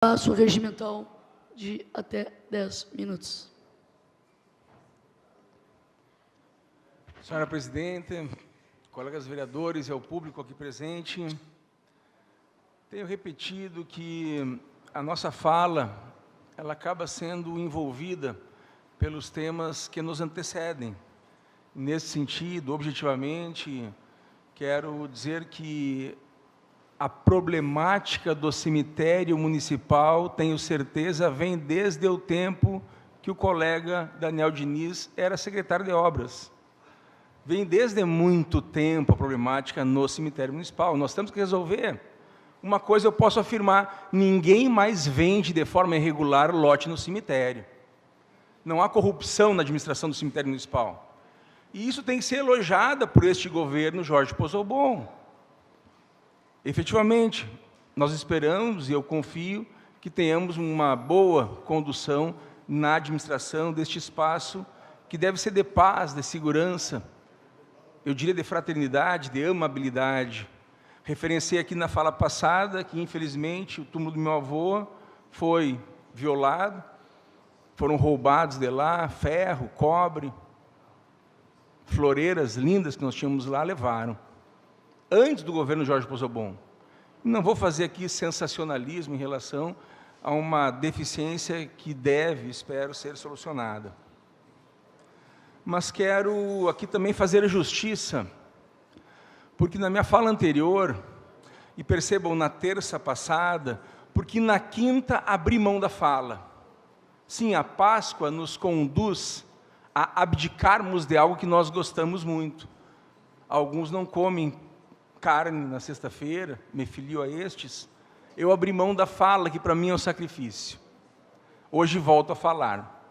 Passo regimental de até 10 minutos. Senhora Presidente, colegas vereadores e ao público aqui presente, tenho repetido que a nossa fala ela acaba sendo envolvida pelos temas que nos antecedem. Nesse sentido, objetivamente, quero dizer que a problemática do cemitério municipal, tenho certeza, vem desde o tempo que o colega Daniel Diniz era secretário de obras. Vem desde muito tempo a problemática no cemitério municipal. Nós temos que resolver. Uma coisa eu posso afirmar, ninguém mais vende de forma irregular lote no cemitério. Não há corrupção na administração do cemitério municipal. E isso tem que ser elogiado por este governo Jorge Pozzobon. Efetivamente, nós esperamos e eu confio que tenhamos uma boa condução na administração deste espaço, que deve ser de paz, de segurança, eu diria de fraternidade, de amabilidade. Referenciei aqui na fala passada que, infelizmente, o túmulo do meu avô foi violado, foram roubados de lá, ferro, cobre, floreiras lindas que nós tínhamos lá, levaram. Antes do governo Jorge Pozzobon. Não vou fazer aqui sensacionalismo em relação a uma deficiência que deve, espero, ser solucionada. Mas quero aqui também fazer justiça, porque na minha fala anterior, e percebam na terça passada, porque na quinta abri mão da fala. Sim, a Páscoa nos conduz a abdicarmos de algo que nós gostamos muito. Alguns não comem carne na sexta-feira, me filio a estes, eu abri mão da fala, que para mim é um sacrifício. Hoje volto a falar.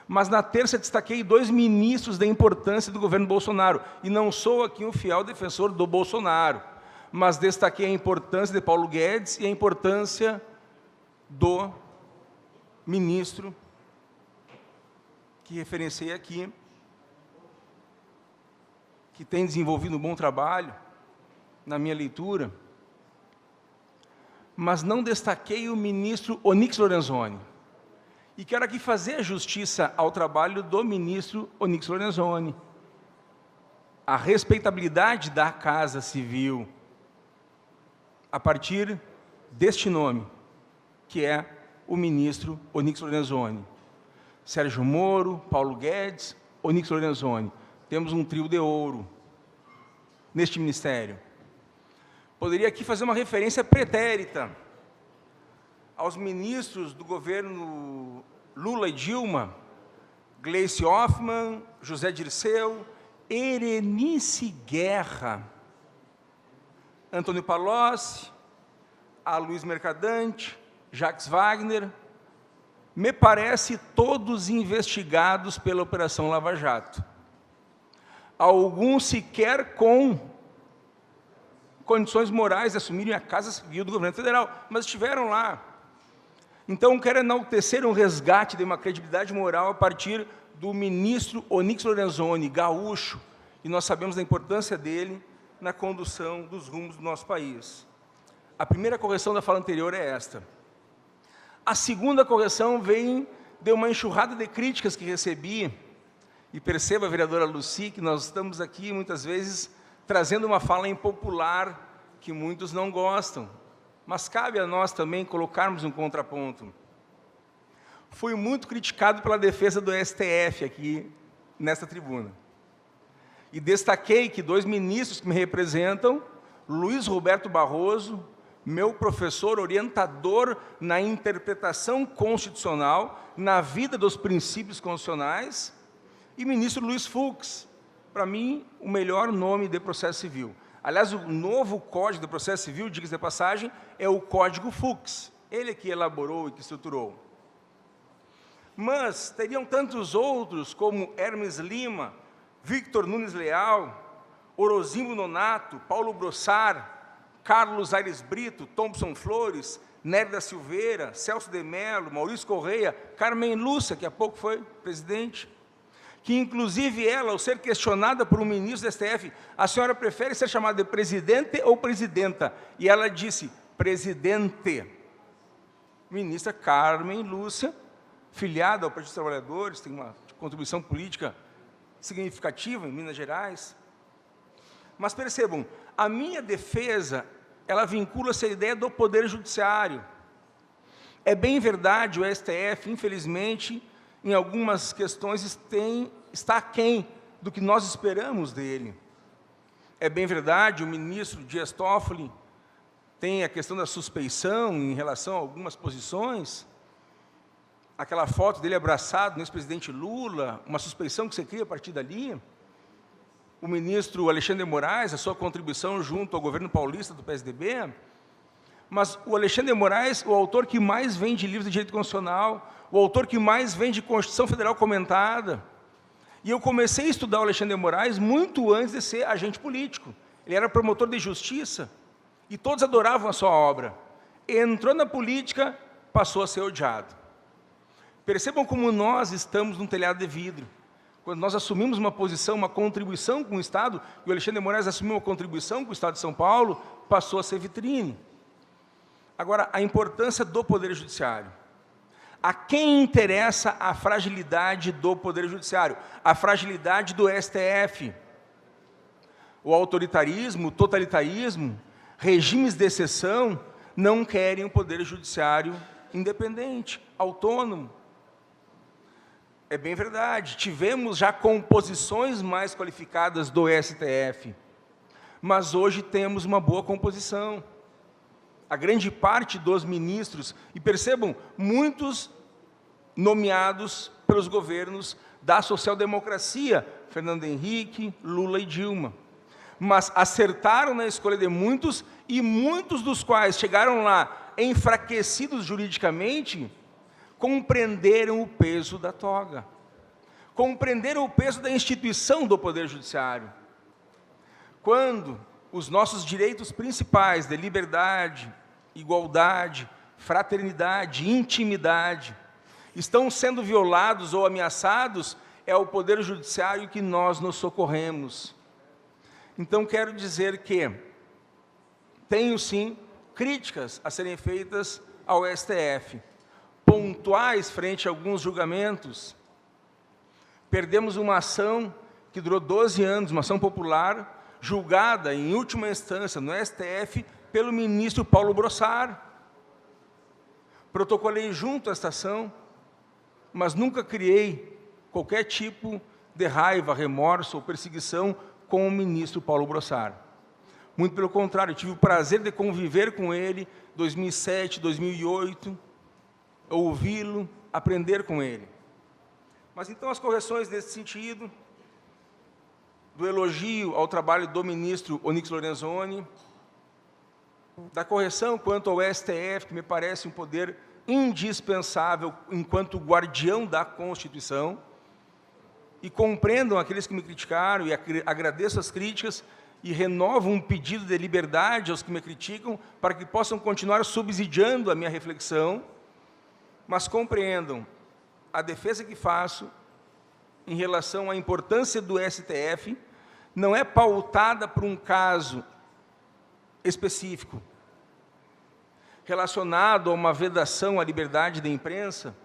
Mas na terça destaquei 2 ministros da importância do governo Bolsonaro, e não sou aqui um fiel defensor do Bolsonaro, mas destaquei a importância de Paulo Guedes e a importância do ministro que referenciei aqui, que tem desenvolvido um bom trabalho, na minha leitura, mas não destaquei o ministro Onyx Lorenzoni. E quero aqui fazer justiça ao trabalho do ministro Onyx Lorenzoni. A respeitabilidade da Casa Civil, a partir deste nome, que é o ministro Onyx Lorenzoni. Sérgio Moro, Paulo Guedes, Onyx Lorenzoni. Temos um trio de ouro neste ministério. Poderia aqui fazer uma referência pretérita aos ministros do governo Lula e Dilma, Gleice Hoffmann, José Dirceu, Erenice Guerra, Antônio Palocci, Aloysio Mercadante, Jacques Wagner, me parece todos investigados pela Operação Lava Jato. Alguns sequer com condições morais de assumirem a Casa Civil do governo federal, mas estiveram lá. Então, quero enaltecer um resgate de uma credibilidade moral a partir do ministro Onyx Lorenzoni, gaúcho, e nós sabemos da importância dele na condução dos rumos do nosso país. A primeira correção da fala anterior é esta. A segunda correção vem de uma enxurrada de críticas que recebi, e perceba, vereadora Lucy, que nós estamos aqui, muitas vezes, trazendo uma fala impopular que muitos não gostam, mas cabe a nós também colocarmos um contraponto. Fui muito criticado pela defesa do STF aqui, nesta tribuna. E destaquei que 2 ministros que me representam, Luiz Roberto Barroso, meu professor orientador na interpretação constitucional, na vida dos princípios constitucionais, e ministro Luiz Fux, para mim, o melhor nome de processo civil. Aliás, o novo Código de Processo Civil, diga-se de passagem, é o Código Fux. Ele que elaborou e que estruturou. Mas teriam tantos outros, como Hermes Lima, Victor Nunes Leal, Orozimbo Nonato, Paulo Brossar, Carlos Aires Brito, Thompson Flores, Nery da Silveira, Celso de Mello, Maurício Correia, Carmen Lúcia, que há pouco foi presidente, que inclusive ela, ao ser questionada por um ministro do STF, a senhora prefere ser chamada de presidente ou presidenta? E ela disse, presidente. ministra Carmen Lúcia, filiada ao Partido dos Trabalhadores, tem uma contribuição política significativa em Minas Gerais. Mas percebam, a minha defesa, ela vincula-se à ideia do Poder Judiciário. É bem verdade, o STF, infelizmente, em algumas questões está aquém do que nós esperamos dele. É bem verdade, o ministro Dias Toffoli tem a questão da suspeição em relação a algumas posições, aquela foto dele abraçado no ex-presidente Lula, uma suspeição que você cria a partir dali. O ministro Alexandre de Moraes, a sua contribuição junto ao governo paulista do PSDB, mas o Alexandre de Moraes, o autor que mais vende livros de direito constitucional, o autor que mais vende Constituição Federal comentada. E eu comecei a estudar o Alexandre de Moraes muito antes de ser agente político. Ele era promotor de justiça e todos adoravam a sua obra. Entrou na política, passou a ser odiado. Percebam como nós estamos num telhado de vidro. Quando nós assumimos uma posição, uma contribuição com o Estado, e o Alexandre de Moraes assumiu uma contribuição com o Estado de São Paulo, passou a ser vitrine. Agora, a importância do Poder Judiciário. A quem interessa a fragilidade do Poder Judiciário? A fragilidade do STF. O autoritarismo, o totalitarismo, regimes de exceção, não querem um Poder Judiciário independente, autônomo. É bem verdade, tivemos já composições mais qualificadas do STF, mas hoje temos uma boa composição. A grande parte dos ministros, e percebam, muitos nomeados pelos governos da social-democracia, Fernando Henrique, Lula e Dilma, mas acertaram na escolha de muitos, e muitos dos quais chegaram lá enfraquecidos juridicamente, compreenderam o peso da toga, compreenderam o peso da instituição do Poder Judiciário. Quando os nossos direitos principais de liberdade, igualdade, fraternidade, intimidade, estão sendo violados ou ameaçados, é o Poder Judiciário que nós nos socorremos. Então, quero dizer que tenho, sim, críticas a serem feitas ao STF, pontuais frente a alguns julgamentos. Perdemos uma ação que durou 12 anos, uma ação popular, julgada em última instância no STF pelo ministro Paulo Brossard. Protocolei junto a esta ação, mas nunca criei qualquer tipo de raiva, remorso ou perseguição com o ministro Paulo Brossard. Muito pelo contrário, tive o prazer de conviver com ele em 2007, 2008, ouvi-lo, aprender com ele. Mas então as correções nesse sentido, do elogio ao trabalho do ministro Onyx Lorenzoni, da correção quanto ao STF, que me parece um poder indispensável enquanto guardião da Constituição, e compreendam aqueles que me criticaram, e agradeço as críticas, e renovo um pedido de liberdade aos que me criticam, para que possam continuar subsidiando a minha reflexão, mas compreendam a defesa que faço em relação à importância do STF, não é pautada por um caso específico, relacionado a uma vedação à liberdade da imprensa,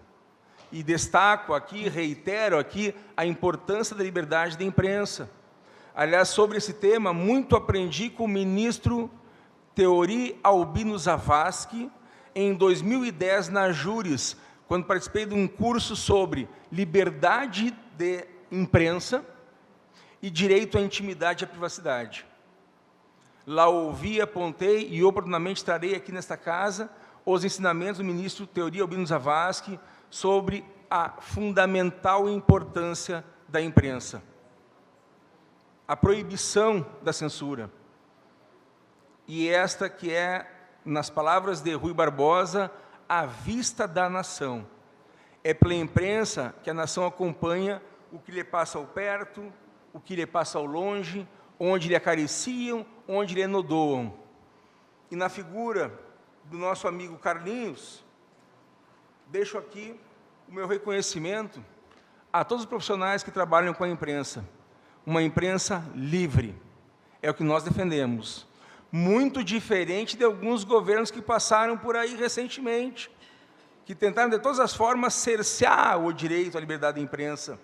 e destaco aqui, reitero aqui, a importância da liberdade da imprensa. Aliás, sobre esse tema, muito aprendi com o ministro Teori Albino Zavascki, em 2010, na Júris, quando participei de um curso sobre liberdade de imprensa e direito à intimidade e à privacidade. Lá ouvi, apontei e oportunamente trarei aqui nesta casa os ensinamentos do ministro Teori Albino Zavascki sobre a fundamental importância da imprensa. A proibição da censura. E esta que é, nas palavras de Rui Barbosa, a vista da nação. É pela imprensa que a nação acompanha o que lhe passa ao perto, o que lhe passa ao longe, onde lhe acariciam, onde lhe enodoam. E na figura do nosso amigo Carlinhos, deixo aqui o meu reconhecimento a todos os profissionais que trabalham com a imprensa. Uma imprensa livre, é o que nós defendemos. Muito diferente de alguns governos que passaram por aí recentemente, que tentaram de todas as formas cercear o direito à liberdade de imprensa,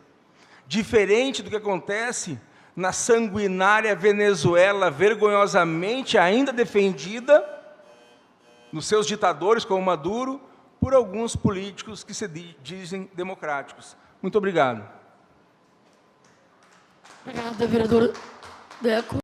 diferente do que acontece na sanguinária Venezuela, vergonhosamente ainda defendida nos seus ditadores, como Maduro, por alguns políticos que se dizem democráticos. Muito obrigado. Obrigada, vereador Deco.